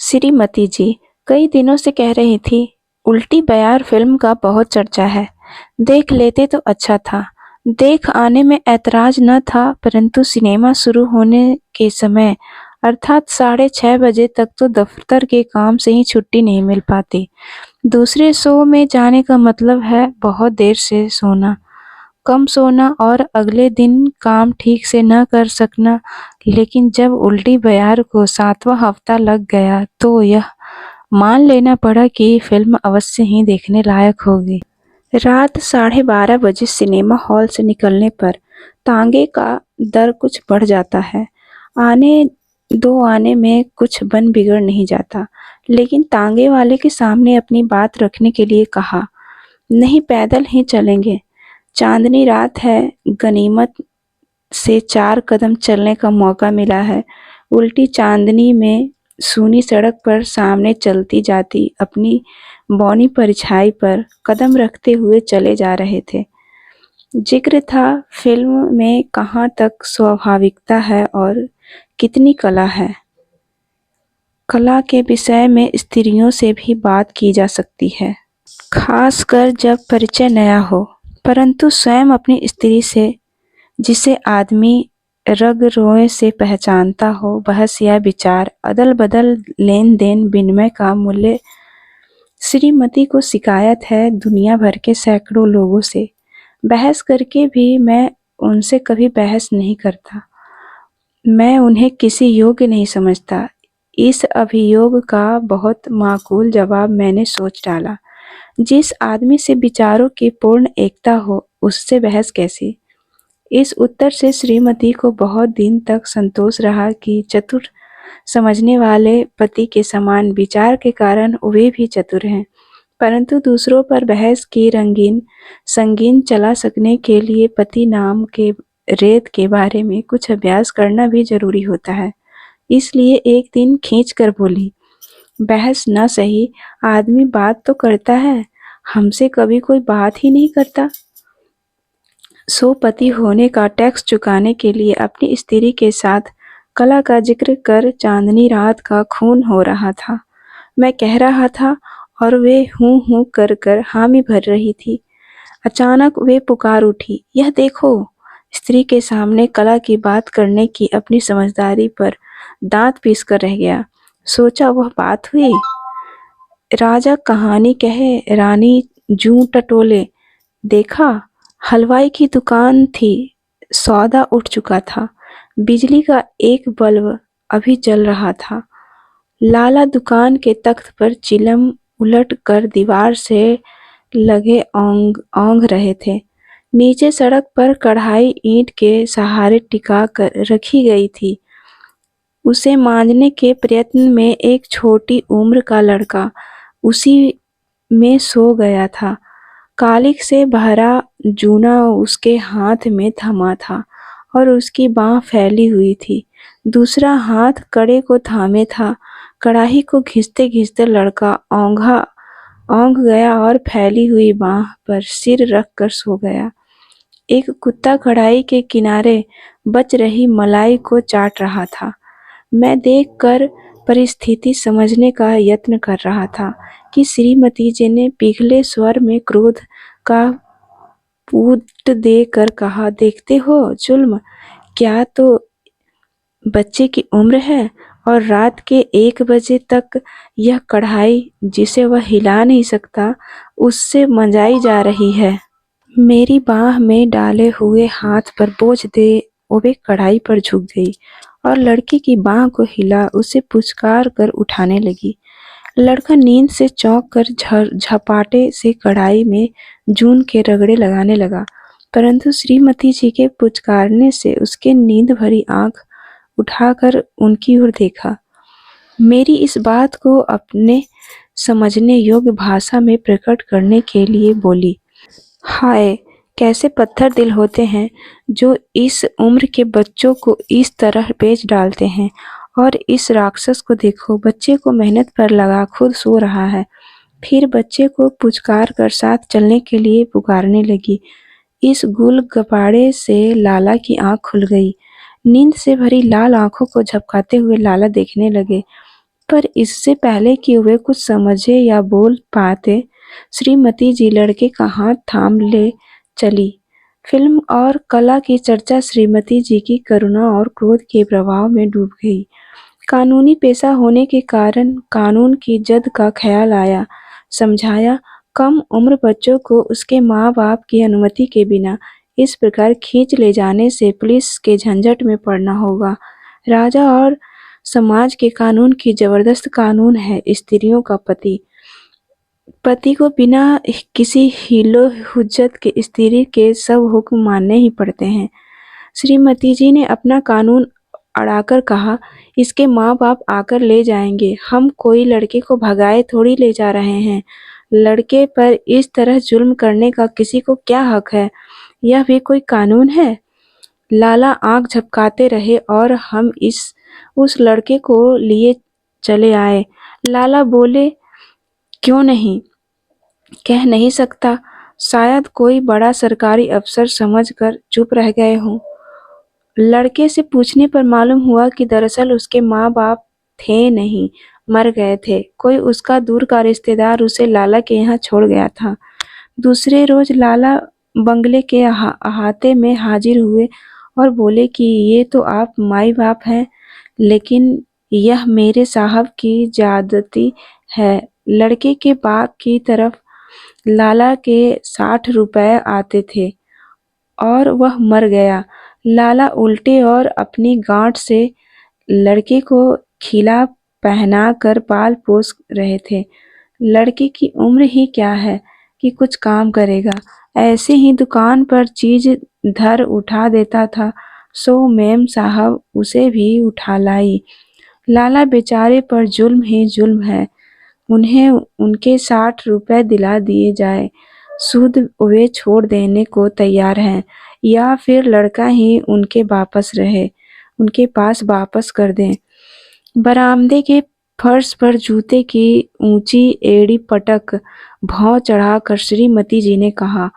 श्रीमती जी कई दिनों से कह रही थी, उल्टी बयार फिल्म का बहुत चर्चा है। देख लेते तो अच्छा था। देख आने में ऐतराज न था, परंतु सिनेमा शुरू होने के समय अर्थात 6:30 बजे तक तो दफ्तर के काम से ही छुट्टी नहीं मिल पाती। दूसरे शो में जाने का मतलब है बहुत देर से सोना, कम सोना और अगले दिन काम ठीक से न कर सकना। लेकिन जब उल्टी बयार को 7वां हफ्ता लग गया तो यह मान लेना पड़ा कि फिल्म अवश्य ही देखने लायक होगी। रात 12:30 बजे सिनेमा हॉल से निकलने पर तांगे का दर कुछ बढ़ जाता है। आने में कुछ बन बिगड़ नहीं जाता, लेकिन तांगे वाले के सामने अपनी बात रखने के लिए कहा, नहीं पैदल ही चलेंगे। चांदनी रात है, गनीमत से 4 कदम चलने का मौका मिला है। उल्टी चांदनी में सूनी सड़क पर सामने चलती जाती अपनी बौनी परछाई पर कदम रखते हुए चले जा रहे थे। जिक्र था फिल्म में कहाँ तक स्वाभाविकता है और कितनी कला है। कला के विषय में स्त्रियों से भी बात की जा सकती है, खासकर जब परिचय नया हो, परंतु स्वयं अपनी स्त्री से, जिसे आदमी रग रोए से पहचानता हो, बहस या विचार अदल बदल लेन देन विनिमय का मूल्य। श्रीमती को शिकायत है दुनिया भर के सैकड़ों लोगों से। बहस करके भी मैं उनसे कभी बहस नहीं करता। मैं उन्हें किसी योग्य नहीं समझता। इस अभियोग का बहुत माकूल जवाब मैंने सोच डाला। जिस आदमी से विचारों की पूर्ण एकता हो, उससे बहस कैसी। इस उत्तर से श्रीमती को बहुत दिन तक संतोष रहा कि चतुर समझने वाले पति के समान विचार के कारण वे भी चतुर हैं, परंतु दूसरों पर बहस की संगीन चला सकने के लिए पति नाम के रेत के बारे में कुछ अभ्यास करना भी जरूरी होता है। इसलिए एक दिन खींच कर बोली, बहस न सही, आदमी बात तो करता है, हमसे कभी कोई बात ही नहीं करता। सो पति होने का टैक्स चुकाने के लिए अपनी स्त्री के साथ कला का जिक्र कर चांदनी रात का खून हो रहा था। मैं कह रहा था और वे हूँ हूँ कर कर हामी भर रही थी। अचानक वे पुकार उठी, यह देखो। स्त्री के सामने कला की बात करने की अपनी समझदारी पर दांत पीस कर रह गया। सोचा वह बात हुई। राजा कहानी कहे, रानी जूं टटोले। देखा, हलवाई की दुकान थी, सौदा उठ चुका था। बिजली का एक बल्ब अभी जल रहा था। लाला दुकान के तख्त पर चिलम उलट कर दीवार से लगे ओंघ रहे थे। नीचे सड़क पर कढ़ाई ईंट के सहारे टिका कर रखी गई थी। उसे मांजने के प्रयत्न में एक छोटी उम्र का लड़का उसी में सो गया था। कालिक से भरा जूना उसके हाथ में थमा था और उसकी बाँह फैली हुई थी। दूसरा हाथ कड़े को थामे था। कड़ाही को घिसते घिसते लड़का औंघ गया और फैली हुई बाँह पर सिर रख कर सो गया। एक कुत्ता कढ़ाई के किनारे बच रही मलाई को चाट रहा था। मैं देखकर परिस्थिति समझने का यत्न कर रहा था कि श्रीमती जी ने पिघले स्वर में क्रोध का पूत देकर कहा, देखते हो जुल्म, क्या तो बच्चे की उम्र है और रात के 1 बजे तक यह कढ़ाई जिसे वह हिला नहीं सकता, उससे मंजाई जा रही है। मेरी बाँह में डाले हुए हाथ पर बोझ दे वे कढ़ाई पर झुक गई और लड़के की बाँह को हिला उसे पुचकार कर उठाने लगी। लड़का नींद से चौंक कर झपाटे से कढ़ाई में जून के रगड़े लगाने लगा, परंतु श्रीमती जी के पुचकारने से उसके नींद भरी आंख उठाकर उनकी ओर देखा। मेरी इस बात को अपने समझने योग्य भाषा में प्रकट करने के लिए बोली, हाय, कैसे पत्थर दिल होते हैं जो इस उम्र के बच्चों को इस तरह बेच डालते हैं। और इस राक्षस को देखो, बच्चे को मेहनत पर लगा खुद सो रहा है। फिर बच्चे को पुचकार कर साथ चलने के लिए पुकारने लगी। इस गुल गपाड़े से लाला की आंख खुल गई। नींद से भरी लाल आंखों को झपकाते हुए लाला देखने लगे। पर इससे पहले कि वे कुछ समझे या बोल पाते, श्रीमती जी लड़के का हाथ थाम ले चली। फिल्म और कला की चर्चा श्रीमती जी की करुणा और क्रोध के प्रभाव में डूब गई। कानूनी पेशा होने के कारण कानून की जद का ख्याल आया। समझाया, कम उम्र बच्चों को उसके माँ बाप की अनुमति के बिना इस प्रकार खींच ले जाने से पुलिस के झंझट में पड़ना होगा। राजा और समाज के कानून की जबरदस्त कानून है स्त्रियों का पति। पति को बिना किसी हीलो हुज्जत के स्त्री के सब हुक्म मानने ही पड़ते हैं। श्रीमती जी ने अपना कानून अड़ाकर कहा, इसके माँ बाप आकर ले जाएंगे, हम कोई लड़के को भगाए थोड़ी ले जा रहे हैं। लड़के पर इस तरह जुल्म करने का किसी को क्या हक है? यह भी कोई कानून है? लाला आंख झपकाते रहे और हम उस लड़के को लिए चले आए। लाला बोले, क्यों नहीं? कह नहीं सकता, शायद कोई बड़ा सरकारी अफसर समझकर चुप रह गए हों। लड़के से पूछने पर मालूम हुआ कि दरअसल उसके माँ बाप थे नहीं, मर गए थे। कोई उसका दूर का रिश्तेदार उसे लाला के यहाँ छोड़ गया था। दूसरे रोज लाला बंगले के अहाते में हाजिर हुए और बोले कि ये तो आप माई बाप हैं, लेकिन यह मेरे साहब की ज्यादती है। लड़के के बाप की तरफ लाला के 60 रुपए आते थे और वह मर गया। लाला उल्टे और अपनी गांठ से लड़के को खिला पहना कर पाल पोस रहे थे। लड़के की उम्र ही क्या है कि कुछ काम करेगा। ऐसे ही दुकान पर चीज धर उठा देता था, सो मेम साहब उसे भी उठा लाई। लाला बेचारे पर जुल्म ही जुल्म है। उन्हें उनके 60 रुपए दिला दिए जाए, सूद वे छोड़ देने को तैयार हैं, या फिर लड़का ही उनके पास वापस कर दें। बरामदे के फर्श पर जूते की ऊंची एड़ी पटक भौं चढ़ाकर श्रीमती जी ने कहा,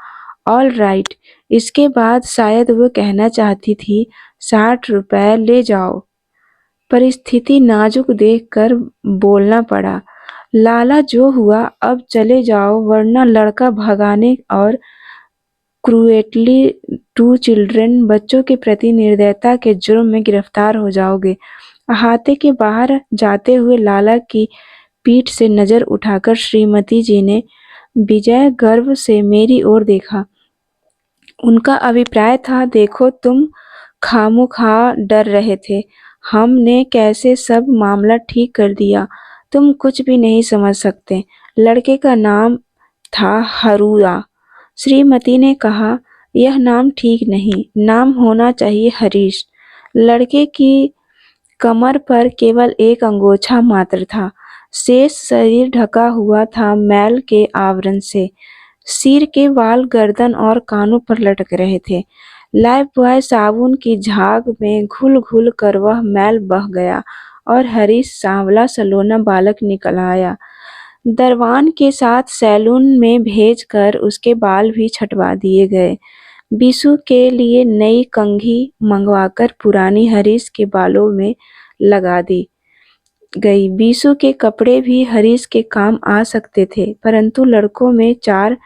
ऑल राइट। इसके बाद शायद वो कहना चाहती थी, 60 रुपए ले जाओ। परिस्थिति नाजुक देखकर बोलना पड़ा, लाला जो हुआ अब चले जाओ, वरना लड़का भगाने और क्रूएटली टू चिल्ड्रन बच्चों के प्रति निर्दयता के जुर्म में गिरफ्तार हो जाओगे। अहाते के बाहर जाते हुए लाला की पीठ से नजर उठाकर श्रीमती जी ने विजय गर्व से मेरी ओर देखा। उनका अभिप्राय था, देखो तुम खामोखा डर रहे थे, हमने कैसे सब मामला ठीक कर दिया। तुम कुछ भी नहीं समझ सकते। लड़के का नाम था हरूआ। श्रीमती ने कहा, यह नाम ठीक नहीं, नाम होना चाहिए हरीश। लड़के की कमर पर केवल एक अंगोछा मात्र था, शेष शरीर ढका हुआ था मैल के आवरण से। सिर के बाल गर्दन और कानों पर लटक रहे थे। लाइफ बॉय साबुन की झाग में घुल घुल कर वह मैल बह गया और हरीश सांवला सलोना बालक निकल आया। दरवान के साथ सैलून में भेजकर उसके बाल भी छटवा दिए गए। बीसू के लिए नई कंघी मंगवाकर पुरानी हरीश के बालों में लगा दी गई। बीसू के कपड़े भी हरीश के काम आ सकते थे, परंतु लड़कों में 4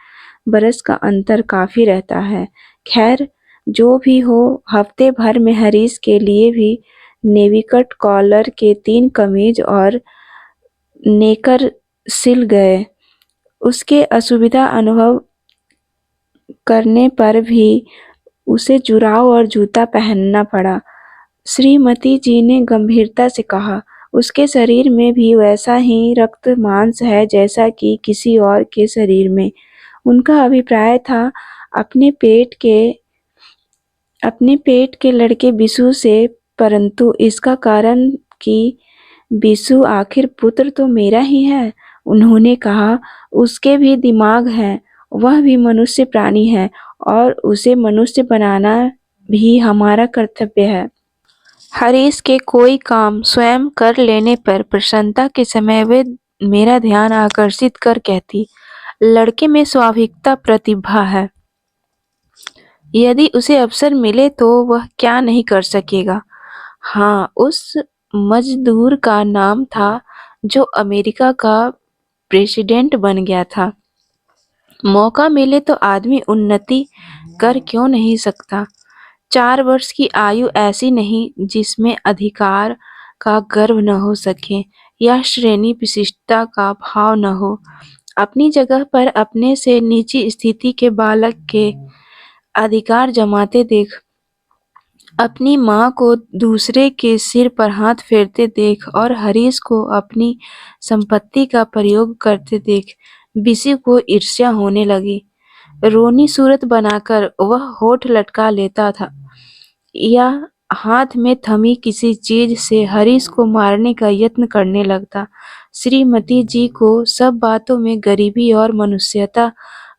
बरस का अंतर काफी रहता है। खैर, जो भी हो, हफ्ते भर में हरीश के लिए भी नेवी कट कॉलर के 3 कमीज और नेकर सिल गए। उसके असुविधा अनुभव करने पर भी उसे जुराव और जूता पहनना पड़ा। श्रीमती जी ने गंभीरता से कहा, उसके शरीर में भी वैसा ही रक्त मांस है जैसा कि किसी और के शरीर में। उनका अभिप्राय था, अपने पेट के लड़के बिशु से, परंतु इसका कारण कि बिशु आखिर पुत्र तो मेरा ही है। उन्होंने कहा, उसके भी दिमाग है, वह भी मनुष्य प्राणी है और उसे मनुष्य बनाना भी हमारा कर्तव्य है। हरीश के कोई काम स्वयं कर लेने पर प्रसन्नता के समय वे मेरा ध्यान आकर्षित कर कहती, लड़के में स्वाभाविकता प्रतिभा है, यदि उसे अवसर मिले तो वह क्या नहीं कर सकेगा। हाँ, उस मजदूर का नाम था जो अमेरिका का प्रेसिडेंट बन गया था। मौका मिले तो आदमी उन्नति कर क्यों नहीं सकता। 4 वर्ष की आयु ऐसी नहीं जिसमें अधिकार का गर्व न हो सके या श्रेणी विशिष्टता का भाव न हो। अपनी जगह पर अपने से नीची स्थिति के बालक के अधिकार जमाते देख, अपनी माँ को दूसरे के सिर पर हाथ फेरते देख और हरीश को अपनी संपत्ति का प्रयोग करते देख बिसी को ईर्ष्या होने लगी। रोनी सूरत बनाकर वह होठ लटका लेता था या हाथ में थमी किसी चीज से हरीश को मारने का यत्न करने लगता। श्रीमती जी को सब बातों में गरीबी और मनुष्यता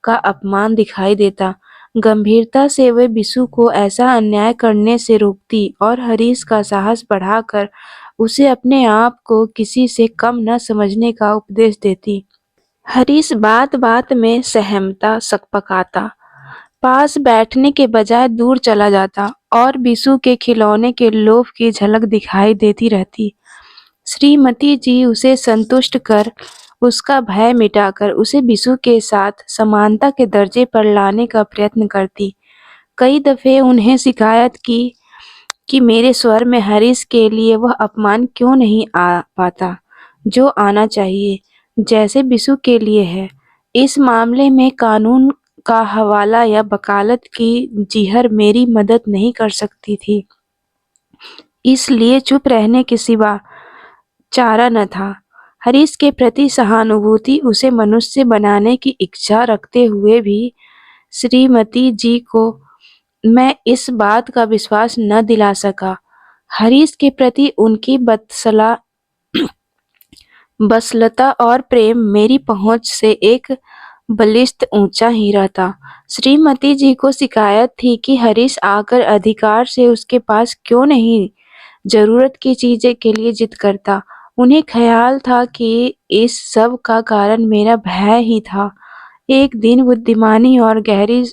का अपमान दिखाई देता। गंभीरता से वे बिशु को ऐसा अन्याय करने से रोकती और हरीश का साहस बढ़ाकर उसे अपने आप को किसी से कम न समझने का उपदेश देती। हरीश बात बात में सहमता, सकपकाता, पास बैठने के बजाय दूर चला जाता और बिशु के खिलौने के लोभ की झलक दिखाई देती रहती। श्रीमती जी उसे संतुष्ट कर, उसका भय मिटाकर उसे बिशु के साथ समानता के दर्जे पर लाने का प्रयत्न करती। कई दफे उन्हें शिकायत की कि मेरे स्वर में हरीश के लिए वह अपमान क्यों नहीं आ पाता जो आना चाहिए, जैसे बिशु के लिए है। इस मामले में कानून का हवाला या वकालत की जीहर मेरी मदद नहीं कर सकती थी, इसलिए चुप रहने के सिवा चारा न था। हरीश के प्रति सहानुभूति, उसे मनुष्य बनाने की इच्छा रखते हुए भी श्रीमती जी को मैं इस बात का विश्वास न दिला सका। हरीश के प्रति उनकी बसलता और प्रेम मेरी पहुंच से एक बलिष्ठ ऊंचा हीरा था। श्रीमती जी को शिकायत थी कि हरीश आकर अधिकार से उसके पास क्यों नहीं जरूरत की चीजें के लिए जिद करता। उन्हें ख्याल था कि इस सब का कारण मेरा भय ही था। एक दिन बुद्धिमानी और गहरी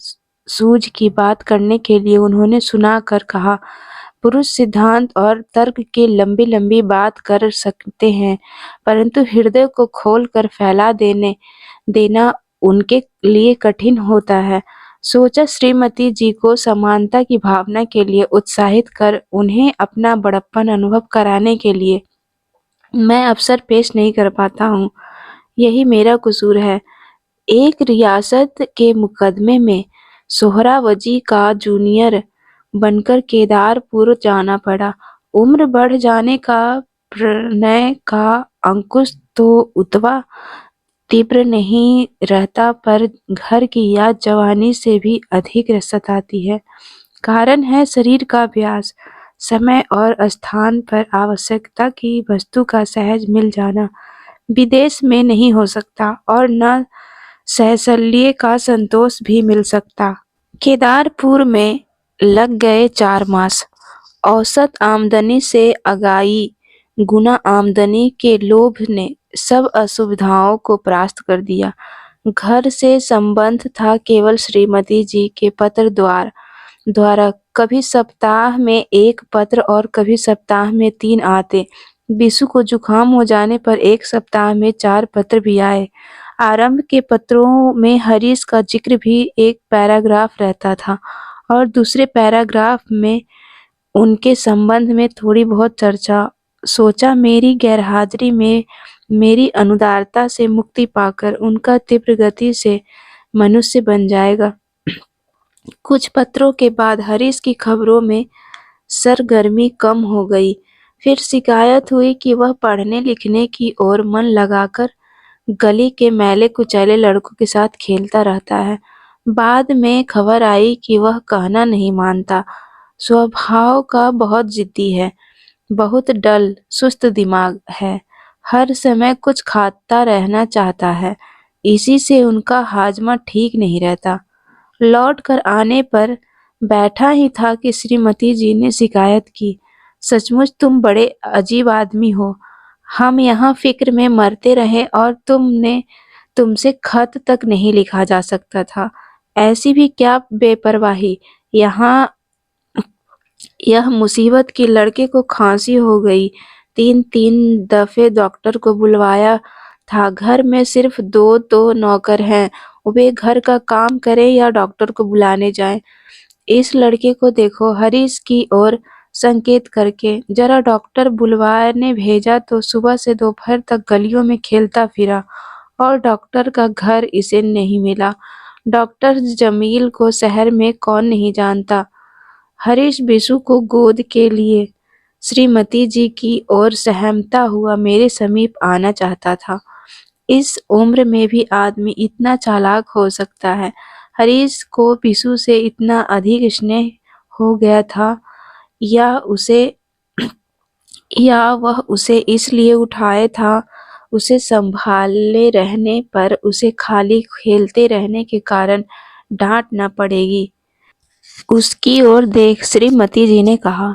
सूझ की बात करने के लिए उन्होंने सुना कर कहा, पुरुष सिद्धांत और तर्क की लंबी लंबी बात कर सकते हैं, परंतु हृदय को खोल कर फैला देना उनके लिए कठिन होता है। सोचा श्रीमती जी को समानता की भावना के लिए उत्साहित कर उन्हें अपना बड़प्पन अनुभव कराने के लिए मैं अवसर पेश नहीं कर पाता हूँ। यही मेरा कसूर है। एक रियासत के मुकदमे में सोहरावजी का जूनियर बनकर केदारपुर जाना पड़ा। उम्र बढ़ जाने का प्रणय का अंकुश तो उतवा तीव्र नहीं रहता, पर घर की याद जवानी से भी अधिक सताती है। कारण है शरीर का अभ्यास, समय और स्थान पर आवश्यकता की वस्तु का सहज मिल जाना विदेश में नहीं हो सकता और न सहशल्य का संतोष भी मिल सकता। केदारपुर में लग गए 4 मास। औसत आमदनी से अगाई गुना आमदनी के लोभ ने सब असुविधाओं को परास्त कर दिया। घर से संबंध था केवल श्रीमती जी के पत्र द्वारा। कभी सप्ताह में 1 पत्र और कभी सप्ताह में 3 आते। बिशु को जुकाम हो जाने पर 1 सप्ताह में 4 पत्र भी आए। आरंभ के पत्रों में हरीश का जिक्र भी एक पैराग्राफ रहता था और दूसरे पैराग्राफ में उनके संबंध में थोड़ी बहुत चर्चा। सोचा मेरी गैरहाजिरी में मेरी अनुदारता से मुक्ति पाकर उनका तीव्र गति से मनुष्य बन जाएगा। कुछ पत्रों के बाद हरीश की खबरों में सरगर्मी कम हो गई। फिर शिकायत हुई कि वह पढ़ने लिखने की ओर मन लगाकर गली के मैले कुचैले लड़कों के साथ खेलता रहता है। बाद में खबर आई कि वह कहना नहीं मानता, स्वभाव का बहुत जिद्दी है, बहुत डल सुस्त दिमाग है, हर समय कुछ खाता रहना चाहता है, इसी से उनका हाजमा ठीक नहीं रहता। लौट कर आने पर बैठा ही था कि श्रीमती जी ने शिकायत की, सचमुच तुम बड़े अजीब आदमी हो। हम यहाँ फिक्र में मरते रहे और तुमसे खत तक नहीं लिखा जा सकता था। ऐसी भी क्या बेपरवाही। यहाँ यह मुसीबत कि लड़के को खांसी हो गई, 3-3 दफे डॉक्टर को बुलवाया था। घर में सिर्फ 2 तो नौकर हैं, वे घर का काम करें या डॉक्टर को बुलाने जाएं। इस लड़के को देखो, हरीश की ओर संकेत करके। जरा डॉक्टर बुलवाने भेजा तो सुबह से दोपहर तक गलियों में खेलता फिरा और डॉक्टर का घर इसे नहीं मिला। डॉक्टर जमील को शहर में कौन नहीं जानता। हरीश बिशु को गोद के लिए श्रीमती जी की ओर सहमता हुआ मेरे समीप आना चाहता था। इस उम्र में भी आदमी इतना चालाक हो सकता है। हरीश को बिशु से इतना अधिक स्नेह हो गया था या उसे या वह उसे इसलिए उठाए था, उसे संभाले रहने पर उसे खाली खेलते रहने के कारण डांट न पड़ेगी। उसकी ओर देख श्रीमती जी ने कहा,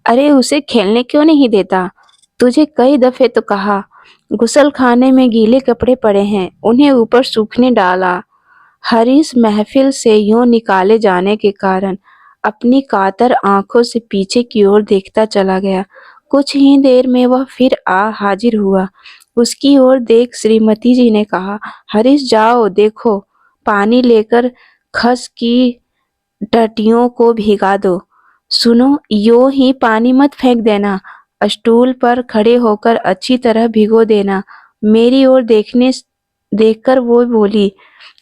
अरे उसे खेलने क्यों नहीं देता? तुझे कई दफे तो कहा। गुसल खाने में गीले कपड़े पड़े हैं, उन्हें ऊपर सूखने डाला। हरीश महफिल से यूं निकाले जाने के कारण अपनी कातर आंखों से पीछे की ओर देखता चला गया। कुछ ही देर में वह फिर आ हाजिर हुआ। उसकी ओर देख श्रीमती जी ने कहा, हरीश जाओ देखो, पानी लेकर खस की टटियों को भिगा दो। सुनो, यूं ही पानी मत फेंक देना, स्टूल पर खड़े होकर अच्छी तरह भिगो देना। मेरी ओर देखकर वो बोली,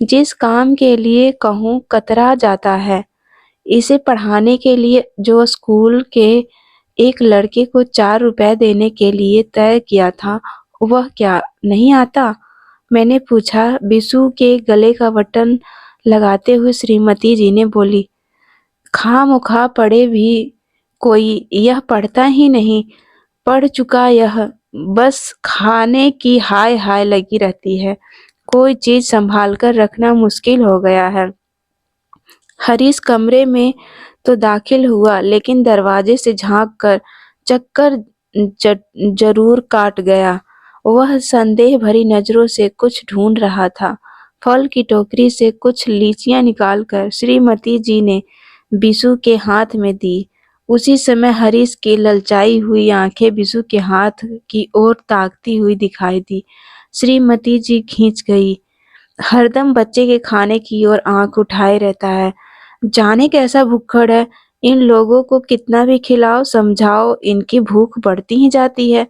जिस काम के लिए कहूँ कतरा जाता है। इसे पढ़ाने के लिए जो स्कूल के एक लड़के को 4 रुपए देने के लिए तय किया था, वह क्या नहीं आता? मैंने पूछा। बिशु के गले का बटन लगाते हुए श्रीमती जी ने बोली, खामखा पढ़े भी कोई, यह पढ़ता ही नहीं। पढ़ चुका यह, बस खाने की हाय हाय लगी रहती है। कोई चीज संभाल कर रखना मुश्किल हो गया है। हरीश कमरे में तो दाखिल हुआ, लेकिन दरवाजे से झांक कर चक्कर जरूर काट गया। वह संदेह भरी नजरों से कुछ ढूंढ रहा था। फल की टोकरी से कुछ लीचियां निकालकर श्रीमती जी ने बिशु के हाथ में दी। उसी समय हरीश की ललचाई हुई आंखें बिशु के हाथ की ओर ताकती हुई दिखाई दी। श्रीमती जी खींच गई। हरदम बच्चे के खाने की ओर आंख उठाए रहता है। जाने कैसा भुक्खड़ है। इन लोगों को कितना भी खिलाओ समझाओ, इनकी भूख बढ़ती ही जाती है।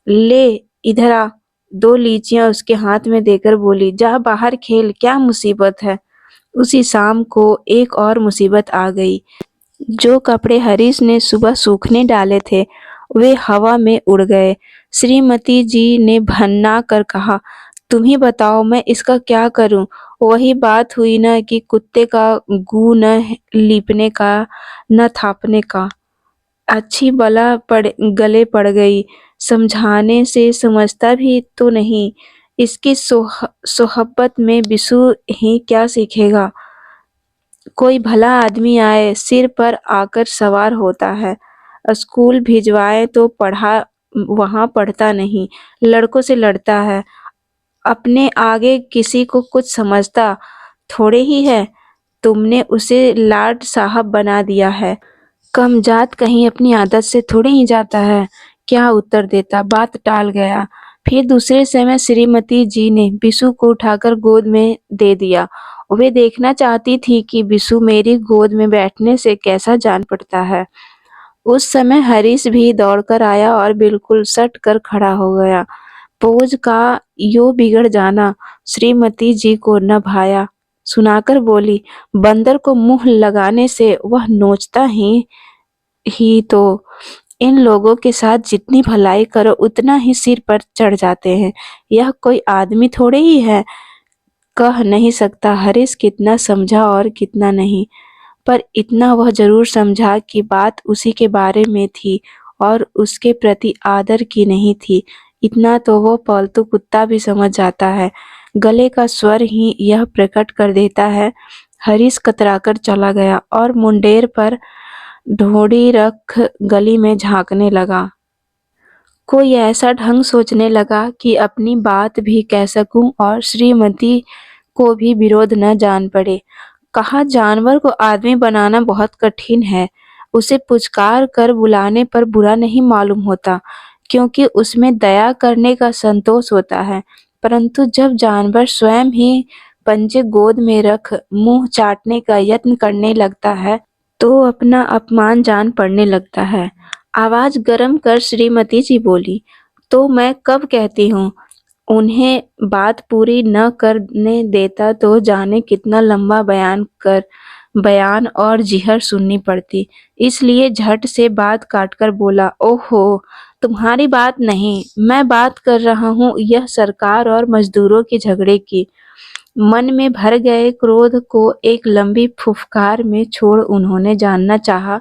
ले इधर आ। 2 लीचियां उसके हाथ में देकर बोली, जा बाहर खेल, क्या मुसीबत है। उसी शाम को एक और मुसीबत आ गई। जो कपड़े हरीश ने सुबह सूखने डाले थे, वे हवा में उड़ गए। श्रीमती जी ने भन्ना कर कहा, तुम ही बताओ मैं इसका क्या करूं। वही बात हुई न कि कुत्ते का गू न लीपने का न थापने का। अच्छी बला गले पड़ गई। समझाने से समझता भी तो नहीं। इसकी सोहबत में बिशु ही क्या सीखेगा। कोई भला आदमी आए, सिर पर आकर सवार होता है। स्कूल भिजवाए तो पढ़ा, वहां पढ़ता नहीं, लड़कों से लड़ता है। अपने आगे किसी को कुछ समझता थोड़े ही है। तुमने उसे लाड साहब बना दिया है। कमजात कहीं अपनी आदत से थोड़े ही जाता है। क्या उत्तर देता, बात टाल गया। फिर दूसरे समय श्रीमती जी ने बिशु को उठाकर गोद में दे दिया। वे देखना चाहती थी कि बिशु मेरी गोद में बैठने से कैसा जान पड़ता है। उस समय हरीश भी दौड़कर आया और बिल्कुल सट कर खड़ा हो गया। पोज का यो बिगड़ जाना श्रीमती जी को न भाया। सुनाकर बोली, बंदर को मुंह लगाने से वह नोचता ही तो। इन लोगों के साथ जितनी भलाई करो उतना ही सिर पर चढ़ जाते हैं। यह कोई आदमी थोड़े ही है। कह नहीं सकता हरीश कितना समझा और कितना नहीं, पर इतना वह जरूर समझा कि बात उसी के बारे में थी और उसके प्रति आदर की नहीं थी। इतना तो वो पालतू कुत्ता भी समझ जाता है। गले का स्वर ही यह प्रकट कर देता है। हरीश कतराकर चला गया और मुंडेर पर ढोड़ी रख गली में झांकने लगा। कोई ऐसा ढंग सोचने लगा कि अपनी बात भी कह सकूं और श्रीमती को भी विरोध न जान पड़े। कहा, जानवर को आदमी बनाना बहुत कठिन है। उसे पुचकार कर बुलाने पर बुरा नहीं मालूम होता। क्योंकि उसमें दया करने का संतोष होता है। परंतु जब जानवर स्वयं ही पंजे गोद में रख मुंह चाटने का यत्न करने लगता है, तो अपना अपमान जान पड़ने लगता है। आवाज गर्म कर श्रीमती जी बोली, तो मैं कब कहती हूँ। उन्हें बात पूरी न करने देता तो जाने कितना लंबा बयान और जिहर सुननी पड़ती। इसलिए झट से बात काटकर बोला, ओहो, तुम्हारी बात नहीं, मैं बात कर रहा हूँ यह सरकार और मजदूरों के झगड़े की। मन में भर गए क्रोध को एक लंबी फुफकार में छोड़ उन्होंने जानना चाहा,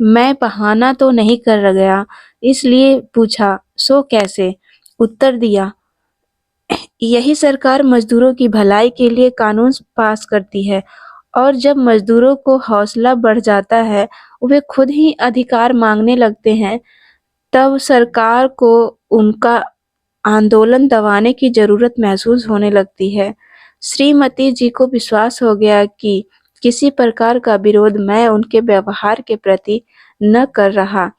मैं बहाना तो नहीं कर गया, इसलिए पूछा, सो कैसे? उत्तर दिया, यही सरकार मजदूरों की भलाई के लिए कानून पास करती है और जब मजदूरों को हौसला बढ़ जाता है, वे खुद ही अधिकार मांगने लगते हैं, तब सरकार को उनका आंदोलन दबाने की जरूरत महसूस होने लगती है। श्रीमती जी को विश्वास हो गया कि किसी प्रकार का विरोध मैं उनके व्यवहार के प्रति न कर रहा।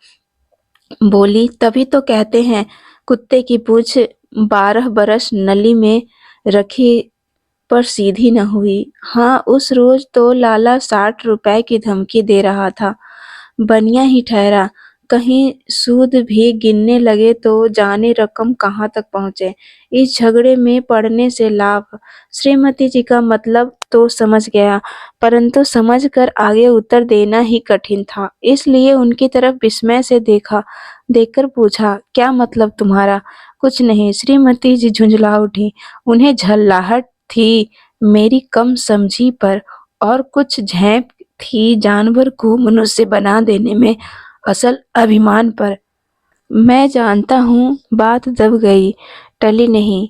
बोली, तभी तो कहते हैं कुत्ते की पूंछ 12 बरस नली में रखी पर सीधी न हुई। हाँ, उस रोज तो लाला 60 रुपए की धमकी दे रहा था। बनिया ही ठहरा, कहीं सूद भी गिनने लगे तो जाने रकम कहाँ तक पहुँचे। इस झगड़े में पड़ने से लाभ। श्रीमती जी का मतलब तो समझ गया, परंतु समझकर आगे उत्तर देना ही कठिन था। इसलिए उनकी तरफ विस्मय से देखकर पूछा, क्या मतलब तुम्हारा? कुछ नहीं, श्रीमती जी झुंझला उठी। उन्हें झल्लाहट थी मेरी कम समझी पर, और कुछ झेप थी जानवर को मनुष्य बना देने में असल अभिमान पर। मैं जानता हूँ बात दब गई, टली नहीं।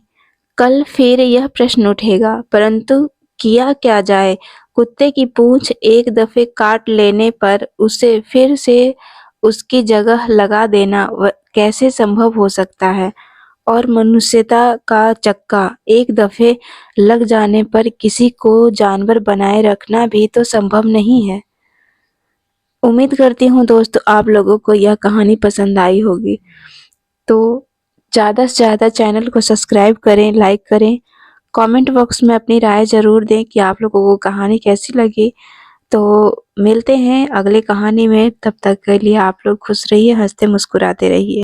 कल फिर यह प्रश्न उठेगा, परंतु किया क्या जाए? कुत्ते की पूंछ एक दफे काट लेने पर उसे फिर से उसकी जगह लगा देना कैसे संभव हो सकता है? और मनुष्यता का चक्का एक दफे लग जाने पर किसी को जानवर बनाए रखना भी तो संभव नहीं है। उम्मीद करती हूँ दोस्तों आप लोगों को यह कहानी पसंद आई होगी। तो ज़्यादा से ज़्यादा चैनल को सब्सक्राइब करें, लाइक करें, कमेंट बॉक्स में अपनी राय ज़रूर दें कि आप लोगों को कहानी कैसी लगी। तो मिलते हैं अगले कहानी में, तब तक के लिए आप लोग खुश रहिए, हंसते मुस्कुराते रहिए।